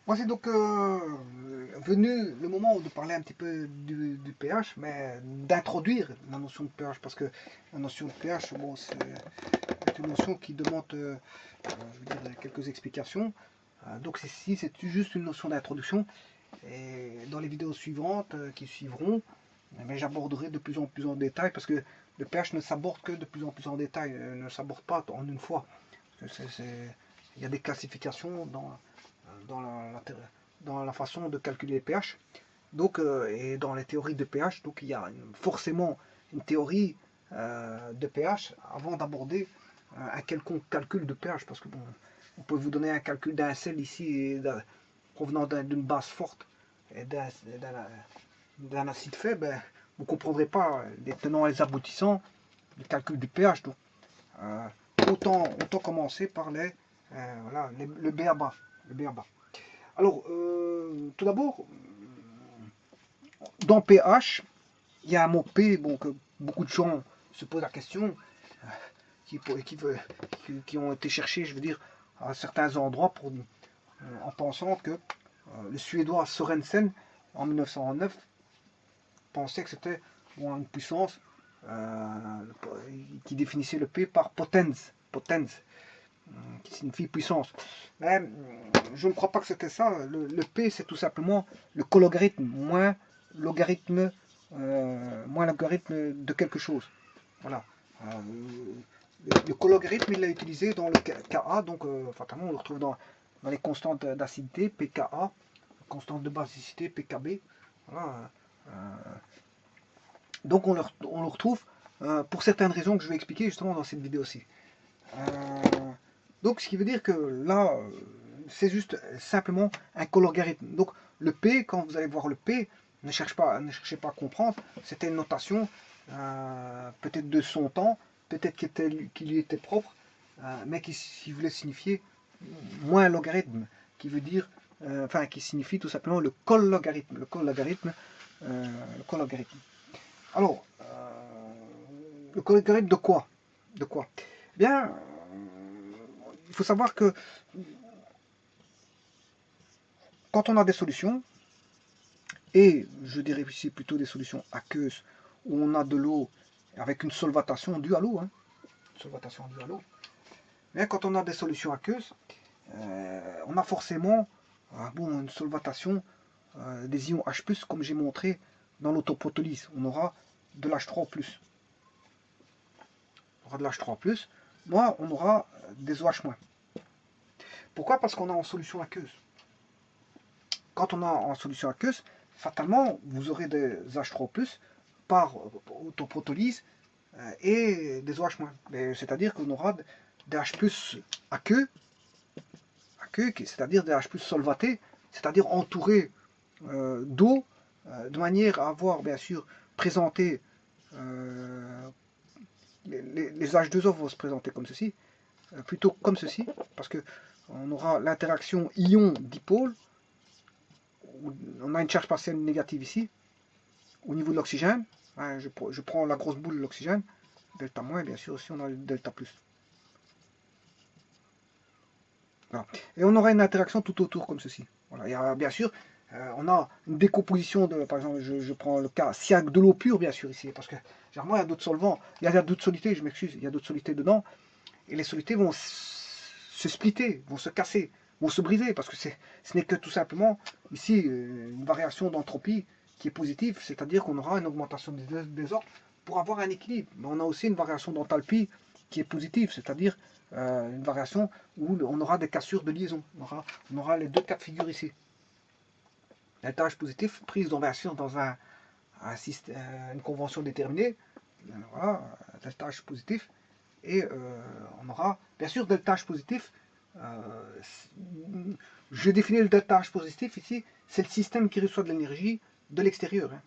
Moi, c'est donc venu le moment de parler un petit peu du pH, mais d'introduire la notion de pH, parce que la notion de pH, bon, c'est une notion qui demande je veux dire, quelques explications. Donc ici, c'est juste une notion d'introduction, et dans les vidéos suivantes qui suivront, j'aborderai de plus en plus en détail, parce que le pH ne s'aborde que de plus en plus en détail, ne s'aborde pas en une fois. Il y a des classifications dans dans la façon de calculer les pH. Donc, et dans les théories de pH, donc il y a forcément une théorie de pH avant d'aborder un quelconque calcul de pH, parce que bon, on peut vous donner un calcul d'un sel ici provenant d'une base forte et d'un acide faible, ben, vous ne comprendrez pas les tenants et les aboutissants du calcul du pH. Donc, euh, autant commencer par voilà, le BABA. Le BABA. Alors, tout d'abord, dans pH, il y a un mot P, bon, que beaucoup de gens se posent la question, qui, qui ont été cherchés, je veux dire, à certains endroits en pensant que le Suédois Sorensen, en 1909, pensait que c'était bon, une puissance qui définissait le P par potens, qui signifie puissance. Mais je ne crois pas que c'était ça. Le P, c'est tout simplement le cologarithme, moins logarithme de quelque chose. Voilà. Le cologarithme, il l'a utilisé dans le Ka, donc fatalement, on le retrouve dans les constantes d'acidité, pKa, constante de basicité, pKb. Voilà. Euh, donc on le retrouve pour certaines raisons que je vais expliquer justement dans cette vidéo-ci. Euh, donc ce qui veut dire que là, c'est juste simplement un cologarithme. Donc le P, quand vous allez voir le P, ne cherchez pas à comprendre, c'était une notation peut-être de son temps, peut-être qui lui était propre, mais qui voulait signifier moins logarithme, qui veut dire, enfin qui signifie tout simplement le col-logarithme. Le col-logarithme. Alors, le col-logarithme de quoi? De quoi? Eh bien, il faut savoir que quand on a des solutions, et je dirais ici plutôt des solutions aqueuses, où on a de l'eau avec une solvatation due à l'eau, hein, solvatation due à l'eau, mais quand on a des solutions aqueuses, on a forcément bon, une solvatation des ions H+, comme j'ai montré dans l'autoprotolyse. On aura de l'H3+. On aura de l'H3+, moi on aura des OH-. Pourquoi? Parce qu'on est en solution aqueuse. Quand on est en solution aqueuse, fatalement, vous aurez des H3+, par autoprotolyse et des OH-. C'est-à-dire qu'on aura des H+, aqueux, c'est-à-dire des H+ solvatés, c'est-à-dire entourés d'eau, de manière à avoir bien sûr présenté les H2O vont se présenter comme ceci, plutôt comme ceci, parce que on aura l'interaction ion-dipôle, on a une charge partielle négative ici, au niveau de l'oxygène, hein, je prends la grosse boule de l'oxygène, delta moins, bien sûr aussi on a le delta plus. Voilà. Et on aura une interaction tout autour comme ceci. Voilà. Il y a, bien sûr, on a une décomposition de, par exemple, je prends le cas, s'il y a de l'eau pure, bien sûr, ici, parce que généralement, il y a d'autres solvants, il y a d'autres solutés, je m'excuse, il y a d'autres solutés dedans, et les solutés vont se splitter, vont se casser, vont se briser, parce que ce n'est que tout simplement, ici, une variation d'entropie qui est positive, c'est-à-dire qu'on aura une augmentation des ordres pour avoir un équilibre. Mais on a aussi une variation d'enthalpie qui est positive, c'est-à-dire une variation où on aura des cassures de liaison. On aura les deux cas de figure ici. Delta H positif, prise d'inversion dans une convention déterminée, voilà, delta H positif, et on aura, bien sûr, delta H positif, je définis le delta H positif ici, c'est le système qui reçoit de l'énergie de l'extérieur. Hein.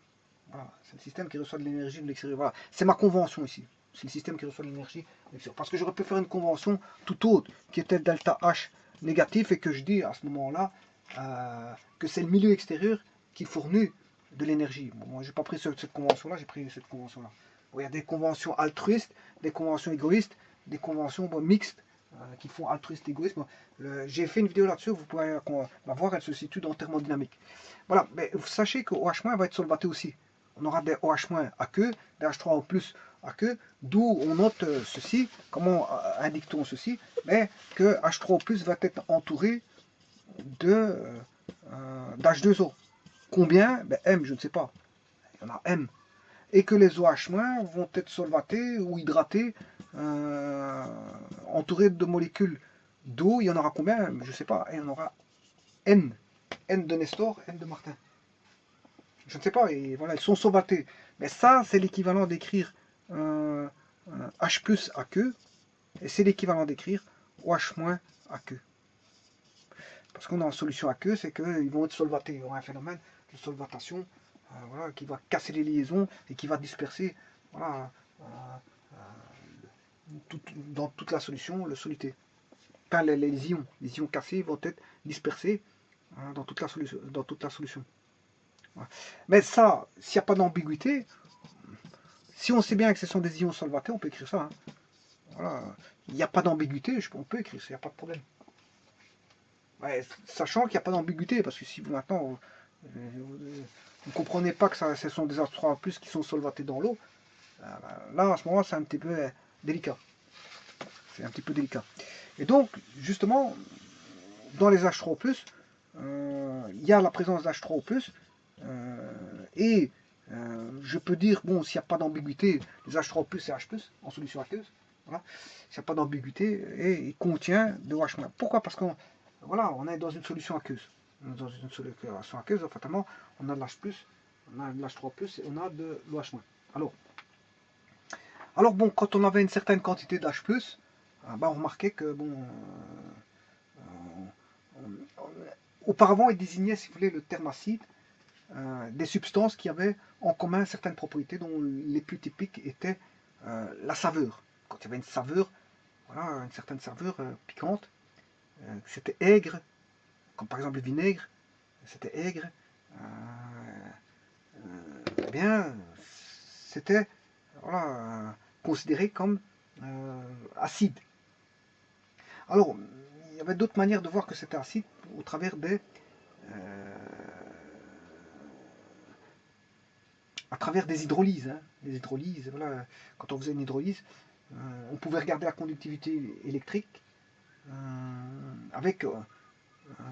Voilà, c'est le système qui reçoit de l'énergie de l'extérieur. Voilà, c'est ma convention ici. C'est le système qui reçoit de l'énergie de l'extérieur. Parce que j'aurais pu faire une convention tout autre, qui était delta H négatif, et que je dis à ce moment-là que c'est le milieu extérieur qui fournit de l'énergie. Bon, moi, j'ai pas pris cette convention-là, j'ai pris cette convention-là. Bon, il y a des conventions altruistes, des conventions égoïstes, des conventions bon, mixtes. qui font altruisme, égoïsme. J'ai fait une vidéo là-dessus, vous pouvez la voir, elle se situe dans thermodynamique. Voilà, mais sachez que OH- va être solvaté aussi. On aura des OH- à queue, des H3O+, à queue, d'où on note ceci. Comment indique-t-on ceci? Mais que H3O+, va être entouré d'H2O. Combien? Ben, M, je ne sais pas. Il y en a M. Et que les OH- vont être solvatés ou hydratés, entourés de molécules d'eau. Il y en aura combien? Je ne sais pas. Et il y en aura N. N de Nestor, N de Martin. Je ne sais pas. Et voilà, elles sont solvatées. Mais ça, c'est l'équivalent d'écrire H+ à queue. Et c'est l'équivalent d'écrire OH- à queue. Parce qu'on a en solution à queue, c'est qu'ils vont être solvatés. Il y aura un phénomène de solvatation voilà, qui va casser les liaisons et qui va disperser voilà, dans toute la solution le soluté. Enfin, les ions cassés vont être dispersés dans toute la solution. Voilà. Mais ça, s'il n'y a pas d'ambiguïté, si on sait bien que ce sont des ions solvatés, on peut écrire ça. Hein. Voilà. Il n'y a pas d'ambiguïté, on peut écrire ça, il n'y a pas de problème. Ouais, sachant qu'il n'y a pas d'ambiguïté, parce que si vous maintenant vous ne comprenez pas que ce sont des H3+ qui sont solvatés dans l'eau, là à ce moment c'est un petit peu délicat. C'est un petit peu délicat. Et donc, justement, dans les H3+, il y a la présence d'H3O+, et je peux dire, bon, s'il n'y a pas d'ambiguïté, les H3+, c'est H+, en solution aqueuse, voilà, s'il n'y a pas d'ambiguïté, et il contient de OH-. Pourquoi? Parce qu'on voilà, on est dans une solution aqueuse. Dans une solution aqueuse, fatalement, on a de l'H+, on a de l'H3+, et on a de l'OH-. Alors bon, quand on avait une certaine quantité d'H+, ben, on remarquait que, bon, auparavant, il désignait, si vous voulez, le terme acide, des substances qui avaient en commun certaines propriétés, dont les plus typiques étaient la saveur. Quand il y avait une saveur, voilà, une certaine saveur piquante, c'était aigre, comme par exemple le vinaigre, c'était aigre, eh bien, c'était voilà, considéré comme acide. Alors, il y avait d'autres manières de voir que c'était acide au travers à travers des hydrolyses. Hein. Des hydrolyses, voilà, quand on faisait une hydrolyse, on pouvait regarder la conductivité électrique avec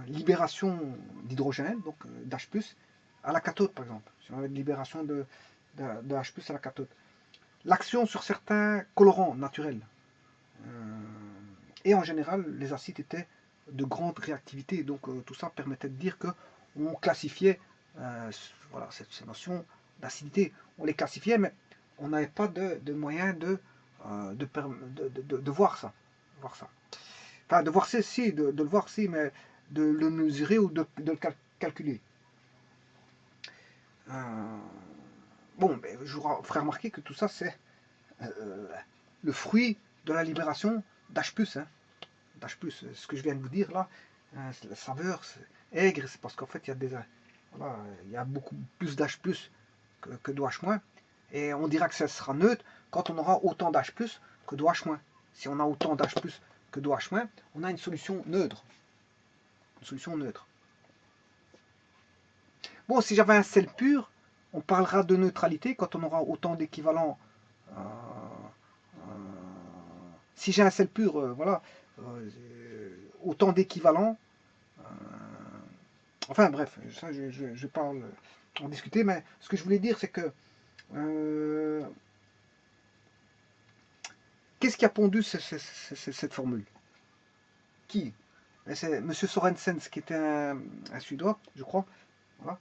libération d'hydrogène, donc d'H+, à la cathode par exemple. Si on avait une libération de H+ à la cathode. L'action sur certains colorants naturels. Et en général, les acides étaient de grande réactivité. Donc tout ça permettait de dire qu'on classifiait voilà, ces notions d'acidité. On les classifiait, mais on n'avait pas de moyen de voir ça. Enfin, de voir si, de le voir si, mais de le mesurer ou de le calculer. Bon, ben, je vous ferai remarquer que tout ça, c'est le fruit de la libération d'H+. Hein. D'H+. Ce que je viens de vous dire là, la saveur aigre, c'est parce qu'en fait, voilà, il y a beaucoup plus d'H+, que d'OH-. Et on dira que ça sera neutre quand on aura autant d'H+, que d'OH-. Si on a autant d'H+, que d'OH-, on a une solution neutre. Une solution neutre. Bon, si j'avais un sel pur, on parlera de neutralité quand on aura autant d'équivalents. Si j'ai un sel pur, voilà, autant d'équivalents. Enfin bref, ça je parle en discuter, mais ce que je voulais dire, c'est que qu'est-ce qui a pondu cette formule? Qui? C'est M. Sorensen, qui était un Suédois, je crois, voilà,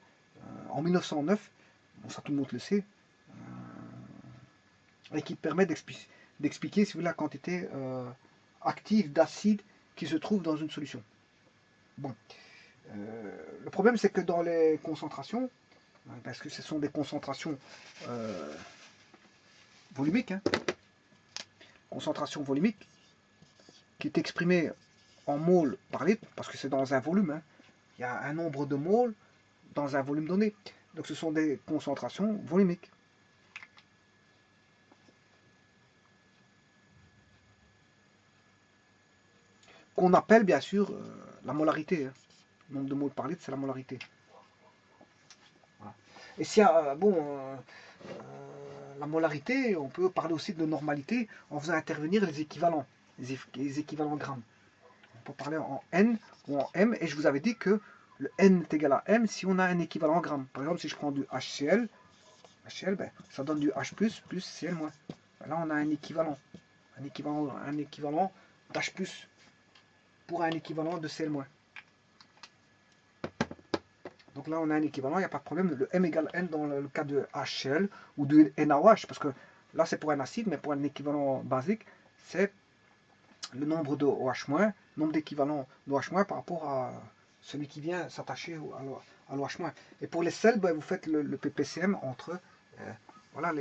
en 1909, bon, ça tout le monde le sait, et qui permet d'expliquer si vous voulez, la quantité active d'acide qui se trouve dans une solution. Bon. Le problème, c'est que dans les concentrations, parce que ce sont des concentrations volumiques, hein, concentration volumique, qui est exprimée en moles par litre, parce que c'est dans un volume, hein, il y a un nombre de moles dans un volume donné. Donc ce sont des concentrations volumiques. qu'on appelle bien sûr la molarité. Hein. Le nombre de moles par litre, c'est la molarité. Voilà. Et s'il y a, la molarité, on peut parler aussi de normalité en faisant intervenir les équivalents, les équivalents grammes. On peut parler en N ou en M, et je vous avais dit que le N est égal à M si on a un équivalent gramme. Par exemple, si je prends du HCl, ben, ça donne du H+, plus Cl-. Ben là, on a un équivalent d'H+, pour un équivalent de Cl-. Donc là, on a un équivalent, il n'y a pas de problème. Le M égale N dans le cas de HCl ou de NaOH, parce que là, c'est pour un acide, mais pour un équivalent basique, c'est le nombre de OH-, nombre d'équivalents d'OH- par rapport à celui qui vient s'attacher à l'OH-. Et pour les sels, ben, vous faites le ppcm entre, voilà,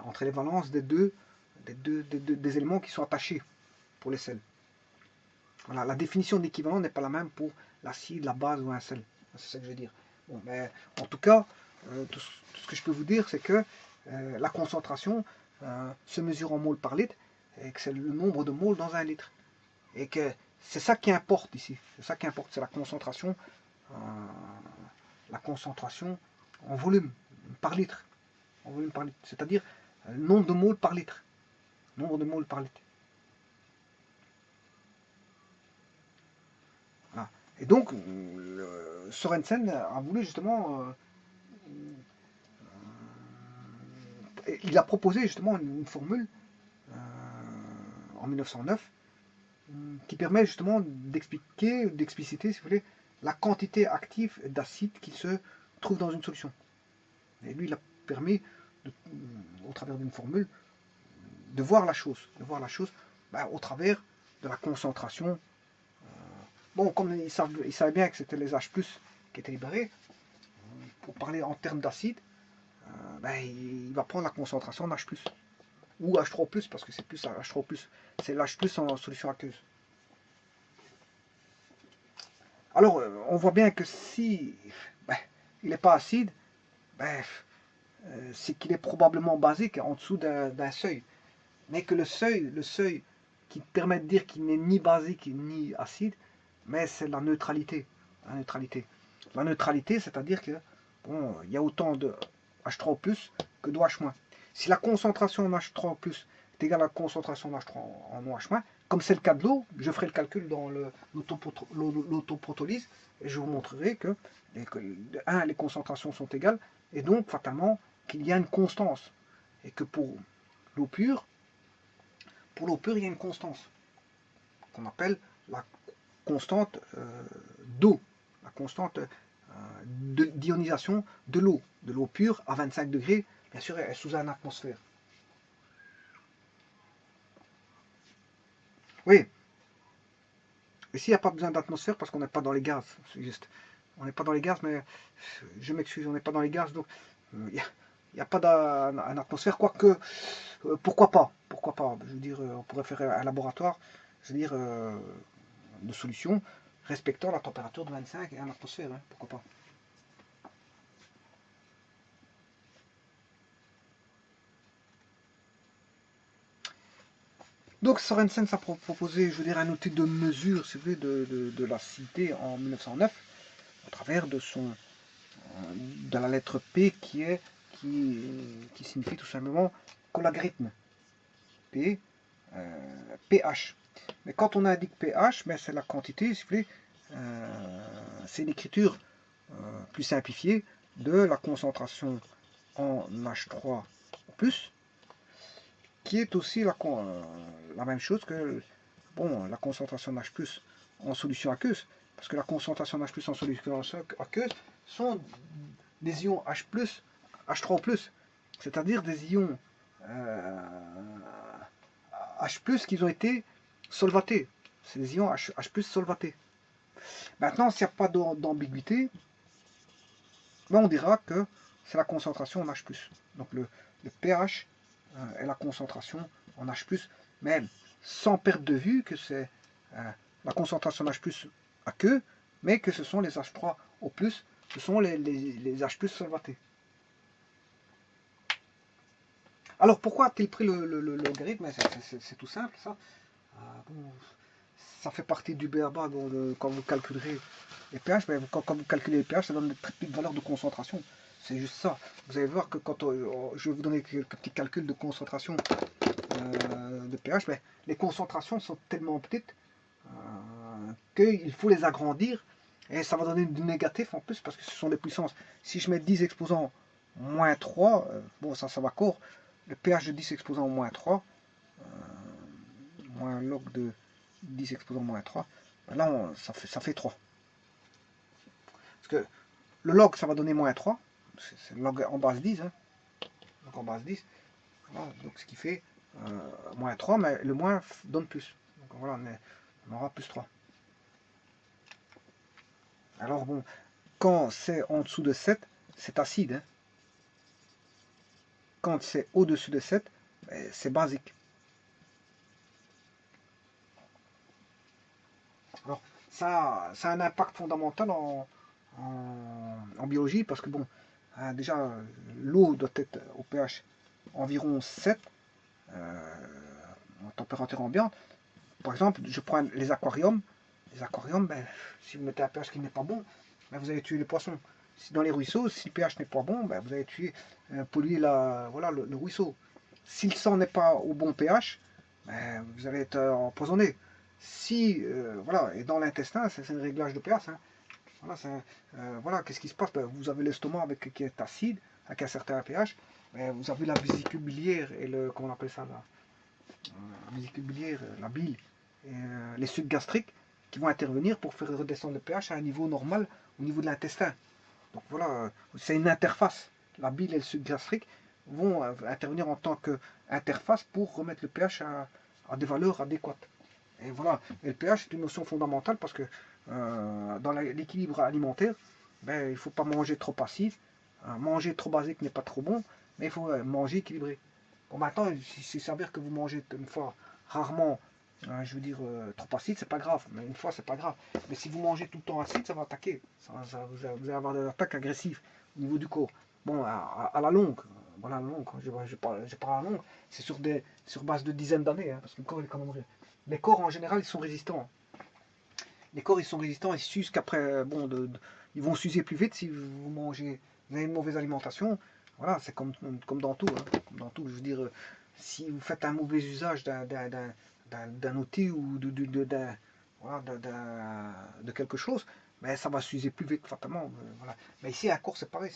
entre les valences des éléments qui sont attachés pour les sels. Voilà, la définition d'équivalent n'est pas la même pour l'acide, la base ou un sel. C'est ça que je veux dire. Bon, mais en tout cas, tout ce que je peux vous dire, c'est que la concentration se mesure en moles par litre, et que c'est le nombre de moles dans un litre. Et que c'est ça qui importe ici. C'est ça qui importe, c'est la concentration en volume par litre. En volume par litre. C'est-à-dire le nombre de moles par litre. Nombre de moles par litre. Voilà. Et donc, Sorensen a voulu justement... il a proposé justement une formule en 1909 qui permet justement d'expliquer, d'expliciter, si vous voulez, la quantité active d'acide qui se trouve dans une solution. Et lui, il a permis, au travers d'une formule, de voir la chose, au travers de la concentration. Bon, comme il savait bien que c'était les H+, qui étaient libérés, pour parler en termes d'acide, il va prendre la concentration en H+, ou H3+, parce que c'est plus H3+, c'est l'H+, en solution aqueuse. Alors, on voit bien que si il n'est pas acide, c'est qu'il est probablement basique en dessous d'un seuil. Mais que le seuil qui permet de dire qu'il n'est ni basique ni acide, mais c'est la neutralité. La neutralité, c'est-à-dire que bon, il y a autant de H3 que de OH-. Si la concentration en H3 est égale à la concentration en H3 en OH-, comme c'est le cas de l'eau, je ferai le calcul dans l'autoprotolyse et je vous montrerai que, les concentrations sont égales et donc fatalement qu'il y a une constance. Et que pour l'eau pure, il y a une constance qu'on appelle la constante d'eau, la constante d'ionisation de l'eau pure à 25 degrés, bien sûr, elle est sous une atmosphère. Oui, ici il n'y a pas besoin d'atmosphère parce qu'on n'est pas dans les gaz, c'est juste. On n'est pas dans les gaz, mais je m'excuse, on n'est pas dans les gaz, donc il n'y a pas d'atmosphère, quoique, pourquoi pas, je veux dire, on pourrait faire un laboratoire, je veux dire, de solutions respectant la température de 25 et 1 atmosphère, hein, pourquoi pas. Donc Sorensen a proposé, je veux dire, un outil de mesure, si vous voulez, de l'acidité en 1909, à travers de la lettre P qui signifie tout simplement logarithme. P, pH. Mais quand on indique pH, c'est la quantité, si vous voulez, c'est une écriture plus simplifiée de la concentration en H3+, qui est aussi la même chose que la concentration H+, en solution aqueuse, parce que la concentration H+, en solution aqueuse sont des ions H+, H3+, c'est-à-dire des ions H+, qui ont été solvatés. C'est des ions H+ solvatés. Maintenant, s'il n'y a pas d'ambiguïté, on dira que c'est la concentration en H+. Donc le pH est la concentration en H+, mais sans perdre de vue que c'est la concentration en H+ aqueux, mais que ce sont les H3O+, ce sont les H+ solvatés. Alors pourquoi a-t-il pris le logarithme? C'est tout simple ça. Bon, ça fait partie du BABA quand vous calculerez les pH, mais quand vous calculez les pH, ça donne des très petites valeurs de concentration. C'est juste ça. Vous allez voir que quand je vais vous donner quelques petits calculs de concentration de pH, mais les concentrations sont tellement petites qu'il faut les agrandir et ça va donner du négatif en plus parce que ce sont des puissances. Si je mets 10 exposants moins 3, bon ça va court, le pH de 10 exposants moins 3, moins log de 10 exposants moins 3, ben là ça fait 3. Parce que le log ça va donner moins 3, c'est le log en base 10, hein. Donc en base 10, voilà, donc ce qui fait moins 3, mais le moins donne plus. Donc voilà, on aura plus 3. Alors bon, quand c'est en dessous de 7, c'est acide. Hein. Quand c'est au-dessus de 7, c'est basique. Alors, ça a un impact fondamental en biologie parce que, bon, déjà, l'eau doit être au pH environ 7 en température ambiante. Par exemple, je prends les aquariums. Les aquariums, ben, si vous mettez un pH qui n'est pas bon, ben, vous allez tuer les poissons. Si dans les ruisseaux, si le pH n'est pas bon, ben, vous allez tuer, polluer voilà, le ruisseau. Si le sang n'est pas au bon pH, ben, vous allez être empoisonné. Si, voilà, et dans l'intestin, c'est un réglage de pH. Hein. Voilà, voilà qu'est-ce qui se passe? Ben, vous avez l'estomac qui est acide, avec un certain pH. Ben, vous avez la vésicule biliaire et comment on appelle ça là, la vésicule biliaire, la bile, et les sucs gastriques qui vont intervenir pour faire redescendre le pH à un niveau normal au niveau de l'intestin. Donc voilà, c'est une interface. La bile et le suc gastrique vont intervenir en tant qu'interface pour remettre le pH à des valeurs adéquates. Et voilà, et le pH est une notion fondamentale parce que dans l'équilibre alimentaire, ben, il ne faut pas manger trop acide, manger trop basique n'est pas trop bon, mais il faut manger équilibré. Bon, maintenant, s'il s'avère que vous mangez une fois rarement, je veux dire, trop acide, c'est pas grave. Mais une fois, c'est pas grave. Mais si vous mangez tout le temps acide, ça va attaquer. Vous allez avoir des attaques agressives au niveau du corps. Bon, à la longue, voilà, à la longue, je parle à la longue, c'est sur base de dizaines d'années, hein, parce que le corps, il est quand même. Les corps, en général, ils sont résistants. Les corps, ils sont résistants, ils s'usent qu'après, bon, ils vont s'user plus vite si vous mangez, vous avez une mauvaise alimentation. Voilà, c'est comme dans tout. Hein, comme dans tout, je veux dire, si vous faites un mauvais usage d'un outil ou voilà, de quelque chose, mais ça va s'user plus vite, fatalement. Voilà. Mais ici, à corps, c'est pareil.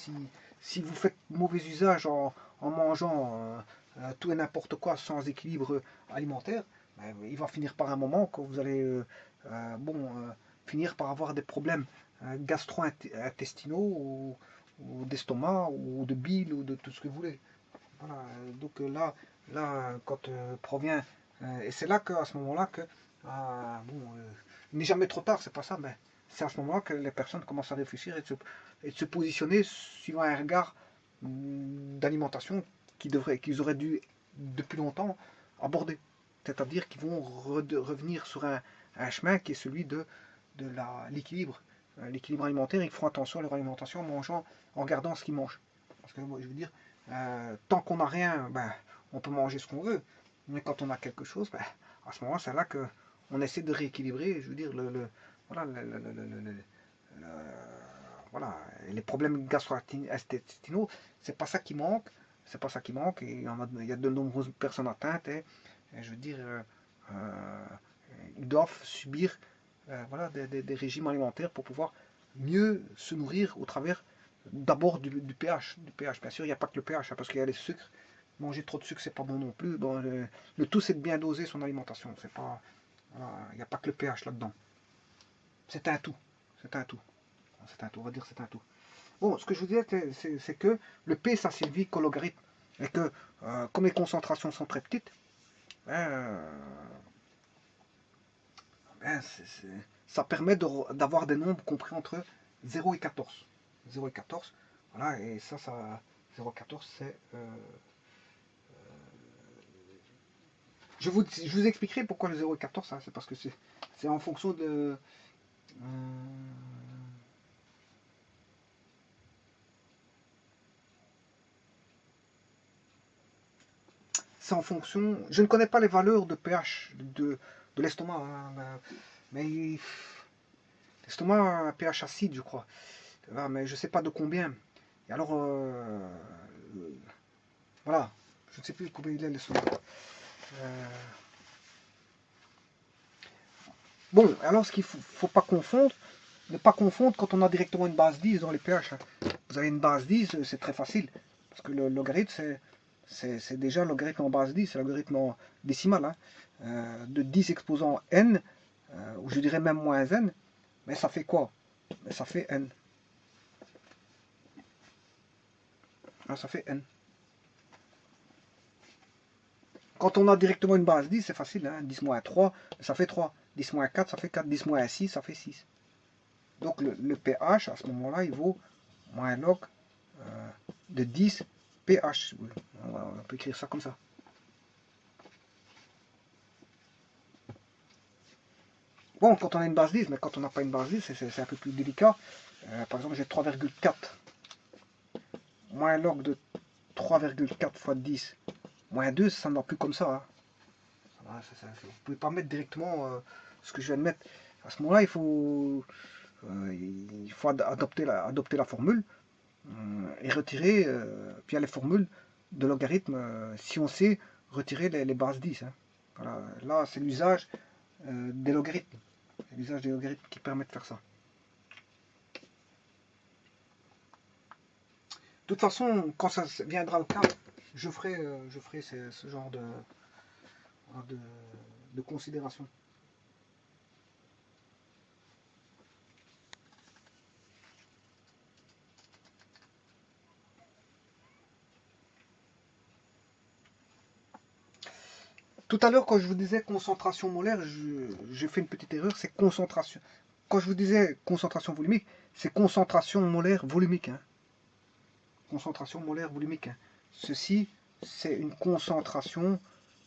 Si vous faites mauvais usage en mangeant tout et n'importe quoi sans équilibre alimentaire, ben, il va finir par un moment que vous allez bon, finir par avoir des problèmes gastro-intestinaux ou d'estomac ou de bile ou de tout ce que vous voulez. Voilà, donc là quand provient, et c'est là qu'à ce moment-là que, bon, il n'est jamais trop tard, c'est pas ça, mais c'est à ce moment-là que les personnes commencent à réfléchir et de se positionner suivant un regard d'alimentation qu'ils auraient dû depuis longtemps aborder. C'est-à-dire qu'ils vont revenir sur un chemin qui est celui de l'équilibre. L'équilibre alimentaire, ils font attention à leur alimentation en mangeant, en gardant ce qu'ils mangent. Parce que moi, je veux dire, tant qu'on n'a rien, ben, on peut manger ce qu'on veut. Mais quand on a quelque chose, ben, à ce moment-là, c'est là qu'on essaie de rééquilibrer, je veux dire, voilà, voilà, les problèmes gastro-intestinaux, c'est pas ça qui manque, c'est pas ça qui manque, et il y a de nombreuses personnes atteintes, et je veux dire, ils doivent subir voilà, des régimes alimentaires pour pouvoir mieux se nourrir au travers d'abord du pH. Du pH. Bien sûr, il n'y a pas que le pH, hein, parce qu'il y a les sucres. Manger trop de sucre, c'est pas bon non plus. Bon, le tout, c'est de bien doser son alimentation. C'est pas, voilà, il n'y a pas que le pH là-dedans. C'est un tout. C'est un tout. C'est un tout. On va dire c'est un tout. Bon, ce que je vous disais, c'est que le P, ça s'évit qu'au logarithme. Et que, comme les concentrations sont très petites, ben, ben, ça permet d'avoir des nombres compris entre 0 et 14. 0 et 14, voilà, et ça 0,14, c'est... je vous expliquerai pourquoi le 0 et 14, hein, c'est parce que c'est en fonction de... c'est en fonction... Je ne connais pas les valeurs de pH, de de l'estomac. Hein, mais l'estomac a un pH acide, je crois. Mais je ne sais pas de combien. Et alors, voilà, je ne sais plus combien il est l'estomac. Bon, alors ce qu'il faut pas confondre, ne pas confondre quand on a directement une base 10 dans les pH. Hein. Vous avez une base 10, c'est très facile. Parce que le logarithme, c'est déjà le logarithme en base 10, c'est le logarithme en décimal. Hein. De 10 exposant n, ou je dirais même moins n, mais ça fait quoi? Mais ça fait n. Ah, ça fait n. Quand on a directement une base 10, c'est facile. Hein. 10 moins 3, ça fait 3. 10 moins 4, ça fait 4. 10 moins 6, ça fait 6. Donc le pH, à ce moment-là, il vaut moins log de 10 pH. On peut écrire ça comme ça. Bon, quand on a une base 10, mais quand on n'a pas une base 10, c'est un peu plus délicat. Par exemple, j'ai 3,4. Moins log de 3,4 fois 10 moins 2, ça ne va plus comme ça. Hein. Vous ne pouvez pas mettre directement ce que je viens de mettre. À ce moment-là, il faut adopter la formule et retirer, puis il y a les formules de logarithme, si on sait retirer les bases 10. Hein. Voilà. Là, c'est l'usage des logarithmes. C'est l'usage des logarithmes qui permet de faire ça. De toute façon, quand ça viendra le cas, je ferai ce genre de considération. Tout à l'heure, quand je vous disais concentration molaire, j'ai fait une petite erreur, c'est concentration. Quand je vous disais concentration volumique, c'est concentration molaire volumique. Hein. Concentration molaire volumique. Hein. Ceci, c'est une concentration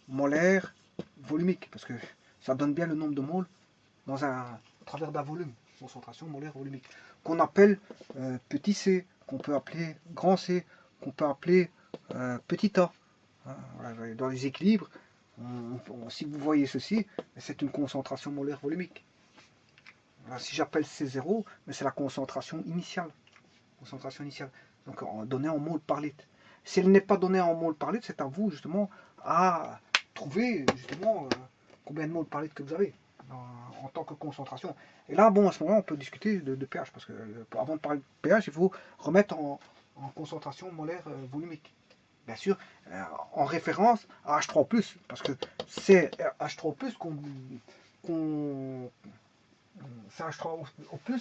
molaire volumique, parce que ça donne bien le nombre de moles à travers d'un volume. Concentration molaire volumique. Qu'on appelle petit c, qu'on peut appeler grand c, qu'on peut appeler petit a. Hein, voilà, dans les équilibres, si vous voyez ceci, c'est une concentration molaire volumique. Alors, si j'appelle C0, c'est la concentration initiale. Concentration initiale. Donc donnée en mol par litre. Si elle n'est pas donnée en mol par litre, c'est à vous justement à trouver justement combien de moles par litre que vous avez en tant que concentration. Et là, bon, à ce moment-là, on peut discuter de pH, parce que avant de parler de pH, il faut remettre en concentration molaire volumique. Bien sûr, en référence à H3+, parce que c'est H3+, c'est H3+,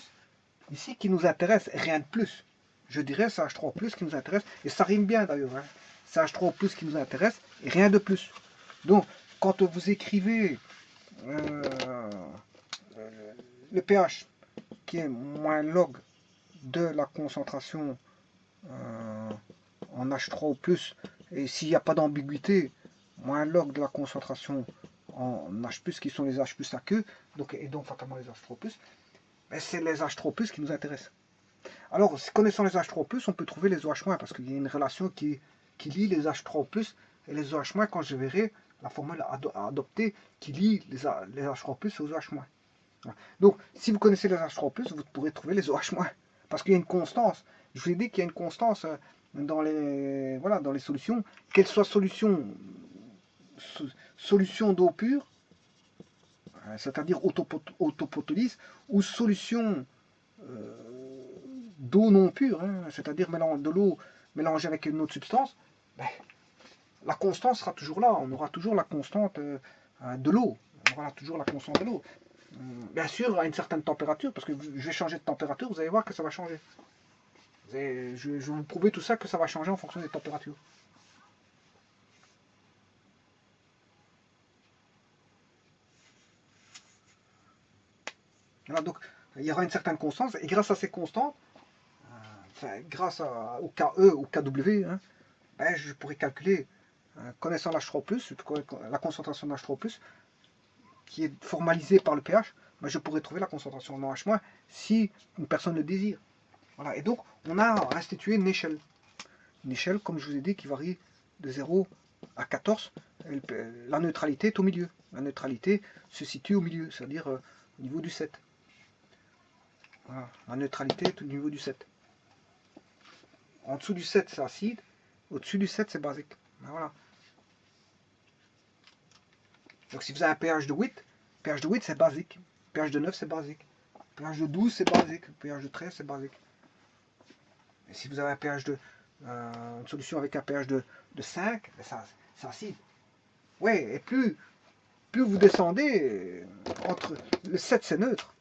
ici qui nous intéresse, rien de plus. Je dirais c'est H3+, qui nous intéresse, et ça rime bien d'ailleurs. Hein. C'est H3+, qui nous intéresse, et rien de plus. Donc, quand vous écrivez le pH, qui est moins log de la concentration en H3+, et s'il n'y a pas d'ambiguïté, moins log de la concentration en H+, qui sont les H+ aqueux, et donc fatalement les H3+, mais c'est les H3+, qui nous intéressent. Alors, connaissant les H3+, on peut trouver les OH-, parce qu'il y a une relation qui lie les H3+, et les OH- quand je verrai la formule à adopter qui lie les H3+ aux OH-. Donc, si vous connaissez les H3+, vous pourrez trouver les OH-, parce qu'il y a une constance. Je vous ai dit qu'il y a une constance dans les solutions, qu'elles soient solutions d'eau pure, c'est-à-dire autopotolyse, ou solution d'eau non pure, hein, c'est-à-dire de l'eau mélangée avec une autre substance, ben, la constante sera toujours là. On aura toujours la constante de l'eau. On aura toujours la constante de l'eau. Bien sûr, à une certaine température, parce que je vais changer de température, vous allez voir que ça va changer. Je vais vous prouver tout ça, que ça va changer en fonction des températures. Voilà, donc il y aura une certaine constance, et grâce à ces constantes, grâce au KE ou KW, hein, ben, je pourrais calculer, connaissant l'H3+, la concentration d'H3+, qui est formalisée par le pH, ben, je pourrais trouver la concentration en H- si une personne le désire. Voilà. Et donc, on a institué une échelle. Une échelle, comme je vous ai dit, qui varie de 0 à 14. La neutralité est au milieu. la neutralité se situe au milieu, c'est-à-dire au niveau du 7. Voilà, la neutralité est au niveau du 7. En dessous du 7, c'est acide. Au-dessus du 7, c'est basique. Ben voilà. Donc si vous avez un pH de 8, pH de 8, c'est basique. pH de 9, c'est basique. pH de 12, c'est basique. pH de 13, c'est basique. Et si vous avez un pH de... une solution avec un pH de 5, ben ça, c'est acide. Oui, et plus vous descendez, entre le 7, c'est neutre.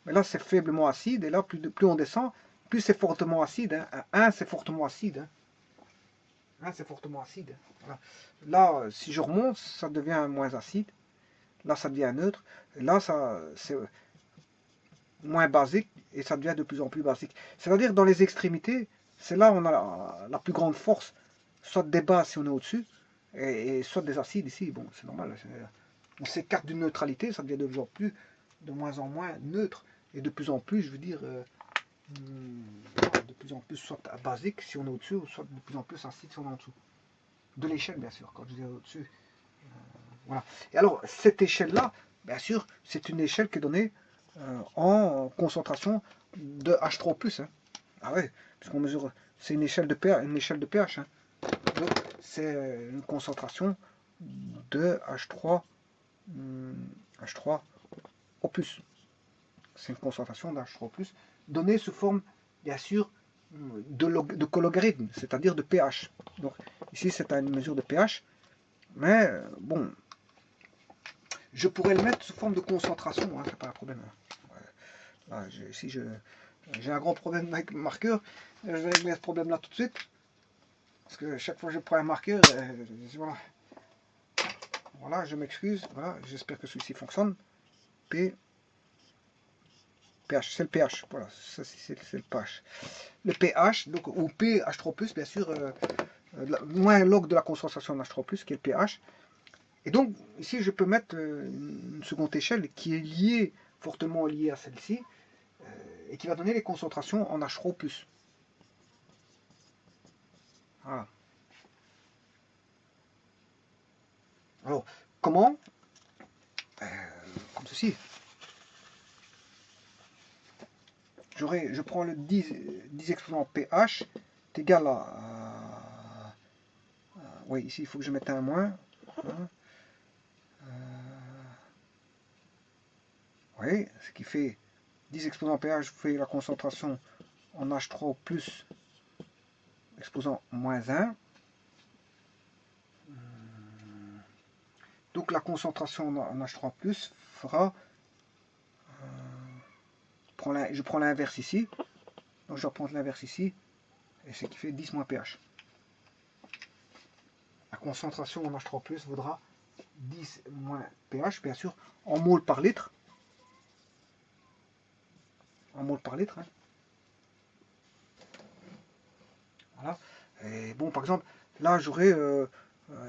Mais là, c'est faiblement acide. Et là, plus on descend, plus c'est fortement acide. Hein. 1, c'est fortement acide. Hein. 1, c'est fortement acide. Voilà. Là, si je remonte, ça devient moins acide. Là, ça devient neutre. Et là, c'est moins basique. Et ça devient de plus en plus basique. C'est-à-dire, dans les extrémités, c'est là où on a la plus grande force. Soit des bases si on est au-dessus, et soit des acides ici. Bon, c'est normal. On s'écarte d'une neutralité, ça devient de moins en moins neutre. Et de plus en plus, je veux dire, de plus en plus soit basique si on est au-dessus, ou soit de plus en plus acide si on est en dessous. De l'échelle, bien sûr, quand je dis au-dessus. Voilà. Et alors, cette échelle-là, bien sûr, c'est une échelle qui est donnée en concentration de H3+. Hein. Ah ouais, puisqu'on mesure, c'est une échelle de pH. Hein. Donc, c'est une concentration de H3 au plus. C'est une concentration d'H3+, donnée sous forme, bien sûr, de cologarithme, c'est-à-dire de pH. Donc, ici, c'est une mesure de pH, mais bon, je pourrais le mettre sous forme de concentration, hein, c'est pas un problème. Là, ici, j'ai un grand problème avec le marqueur, je vais régler ce problème-là tout de suite, parce que chaque fois que je prends un marqueur, voilà. Voilà, je m'excuse, voilà, j'espère que celui-ci fonctionne. pH, c'est le pH, voilà, ça c'est le pH. Le pH, donc, ou pH3+, bien sûr, moins log de la concentration d'H3+, qui est le pH. Et donc, ici, je peux mettre une seconde échelle qui est liée, fortement liée à celle-ci, et qui va donner les concentrations en H3+. Voilà. Alors, comment comme ceci. Je prends le 10 exposant pH est égal à oui, ici il faut que je mette un moins. Hein. Oui, ce qui fait 10 exposant pH fait la concentration en H3 plus exposant moins 1. Donc la concentration en H3 plus fera je prends l'inverse ici, donc je reprends l'inverse ici, et ce qui fait 10 moins pH. La concentration en H3+, vaudra 10 moins pH, bien sûr, en mol par litre. En mol par litre. Hein. Voilà. Et bon, par exemple, là j'aurai,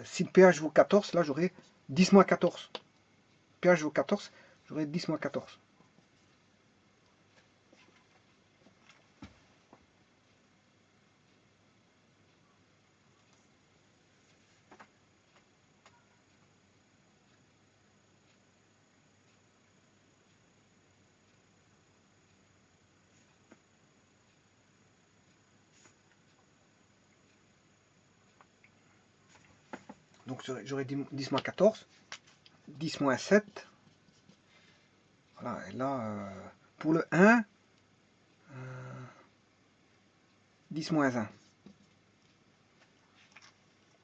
si le pH vaut 14, là j'aurai 10 moins 14. pH vaut 14, j'aurai 10 moins 14. Donc j'aurai 10 moins 14, 10 moins 7. Voilà, et là, pour le 1, 10 moins 1.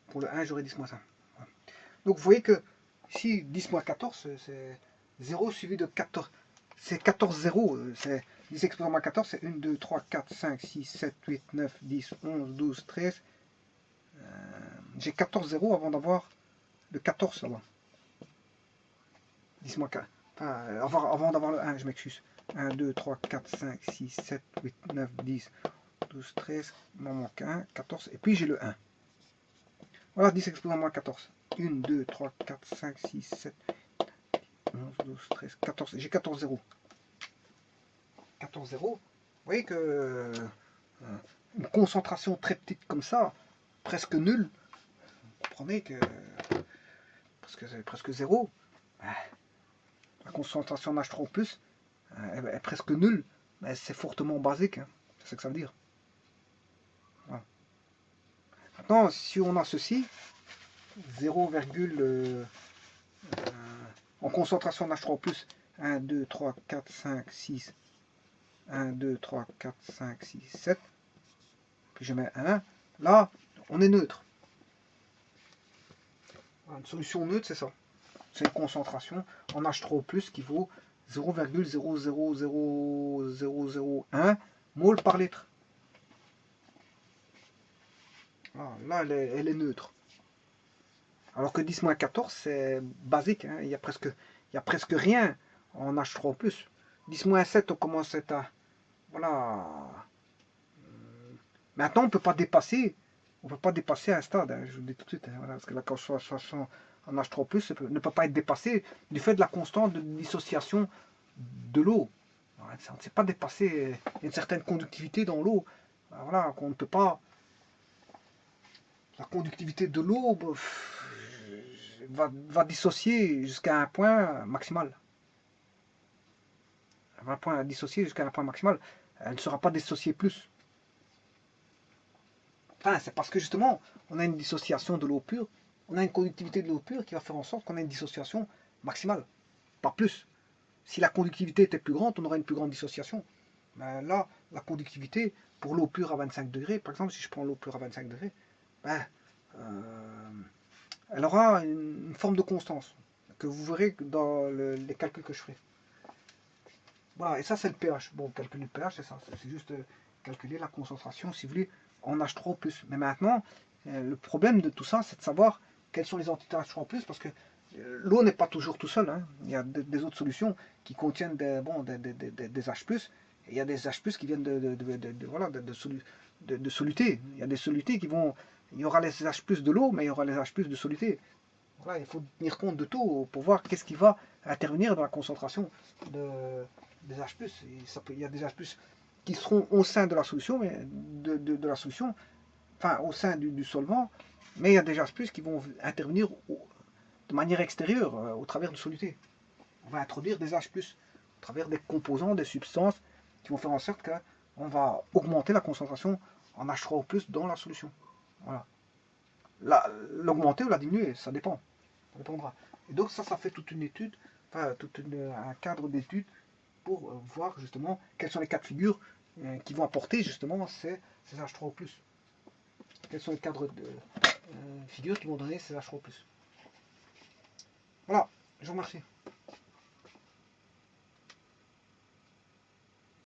Pour le 1, j'aurai 10 moins 1. Voilà. Donc vous voyez que ici, 10 moins 14, c'est 0 suivi de 14. C'est 14 0. C'est 10 exposant moins 14, c'est 1, 2, 3, 4, 5, 6, 7, 8, 9, 10, 11, 12, 13. J'ai 14 0 avant d'avoir le 14 là-bas. 10 moins 4. Enfin, avant d'avoir le 1, je m'excuse. 1, 2, 3, 4, 5, 6, 7, 8, 9, 10, 12, 13. Il m'en manque 1, 14. Et puis j'ai le 1. Voilà, 10 exposant moins 14. 1, 2, 3, 4, 5, 6, 7, 11, 12, 13, 14. J'ai 14 0. 14 0. Vous voyez que une concentration très petite comme ça, presque nulle, vous comprenez que c'est presque zéro. La concentration en H3O+, elle est presque nulle, mais c'est fortement basique, hein. C'est ce que ça veut dire. Voilà. Maintenant, si on a ceci, 0, en concentration en H3O+, 1, 2, 3, 4, 5, 6, 1, 2, 3, 4, 5, 6, 7, puis je mets 1, là, on est neutre. Une solution neutre, c'est ça. C'est une concentration en H3O+, qui vaut 0,000001 mol par litre. Voilà, là, elle est neutre. Alors que 10-14, c'est basique. Hein. Il y a presque rien en H3+. 10-7, on commence à... Voilà. Maintenant, on ne peut pas dépasser. On peut pas dépasser un stade. Hein, je vous le dis tout de suite. Hein, voilà, parce que la concentration en H3+, ne peut pas être dépassée du fait de la constante de dissociation de l'eau. Voilà, on ne sait pas dépasser une certaine conductivité dans l'eau. Voilà, qu'on ne peut pas... La conductivité de l'eau va dissocier jusqu'à un point maximal. Elle va dissocier jusqu'à un point maximal. Elle ne sera pas dissociée plus. Enfin, c'est parce que justement, on a une dissociation de l'eau pure, on a une conductivité de l'eau pure qui va faire en sorte qu'on ait une dissociation maximale, pas plus. Si la conductivité était plus grande, on aurait une plus grande dissociation. Ben là, la conductivité, pour l'eau pure à 25 degrés, par exemple, si je prends l'eau pure à 25 degrés, ben, elle aura une forme de constance, que vous verrez dans les calculs que je ferai. Voilà, et ça c'est le pH. Bon, calculer le pH, c'est ça, c'est juste calculer la concentration, si vous voulez, en H3O+. Mais maintenant, le problème de tout ça, c'est de savoir quelles sont les entités H3O+, parce que l'eau n'est pas toujours tout seul. Hein. Il y a des autres solutions qui contiennent des H+, et il y a des H+, qui viennent de solutés. Il y a des solutés qui vont... Il y aura les H+, de l'eau, mais il y aura les H+, de solutés. Voilà, il faut tenir compte de tout pour voir qu'est-ce qui va intervenir dans la concentration des H+. Il y a des H+, qui seront au sein de la solution, mais de la solution, enfin au sein du solvant, mais il y a des H+, qui vont intervenir de manière extérieure, au travers de solutés. On va introduire des H+, au travers des composants, des substances, qui vont faire en sorte qu'on va augmenter la concentration en H3O+ dans la solution. Voilà. L'augmenter ou la diminuer, ça dépend. Ça dépendra. Et donc ça fait toute une étude, enfin un cadre d'étude pour voir justement quels sont les cas de figure qui vont apporter justement ces H3O+. Quels sont les cadres de figure qui vont donner ces H3O+. Voilà, je vous remercie.